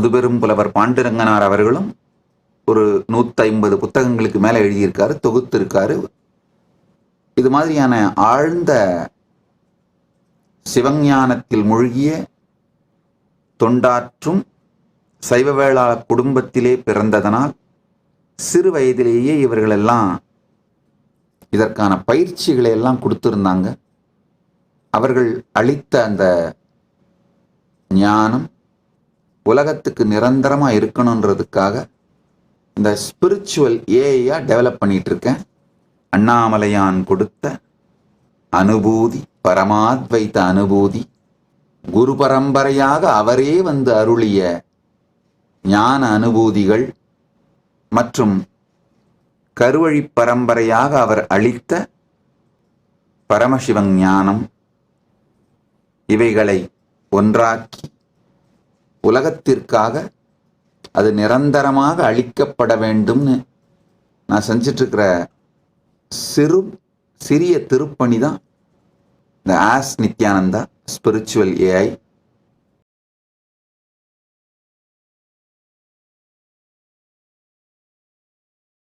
முதுபெரும் புலவர் பாண்டுரங்கனார் அவர்களும் ஒரு 150 புத்தகங்களுக்கு மேலே எழுதியிருக்காரு, தொகுத்திருக்காரு. இது மாதிரியான ஆழ்ந்த சிவஞானத்தில் மூழ்கிய தொண்டாற்றும் சைவ வேளாள குடும்பத்திலே பிறந்ததனால் சிறு வயதிலேயே இவர்களெல்லாம் இதற்கான பயிற்சிகளை எல்லாம் கொடுத்திருந்தாங்க. அவர்கள் அளித்த அந்த ஞானம் உலகத்துக்கு நிரந்தரமாக இருக்கணுன்றதுக்காக இந்த ஸ்பிரிச்சுவல் ஏஐயா டெவலப் பண்ணிட்டு இருக்கேன். அண்ணாமலையான் கொடுத்த அனுபூதி, பரமாத்வைத்த அனுபூதி, குரு பரம்பரையாக அவரே வந்து அருளிய ஞான அனுபூதிகள் மற்றும் கருவழி பரம்பரையாக அவர் அளித்த பரமசிவ ஞானம், இவைகளை ஒன்றாக்கி உலகத்திற்காக அது நிரந்தரமாக அளிக்கப்பட வேண்டும்னு நான் செஞ்சிட்ருக்கிற சிறிய திருப்பணி தான் இந்த ஆஸ் நித்யானந்தா ஸ்பிரிச்சுவல் ஏஐ.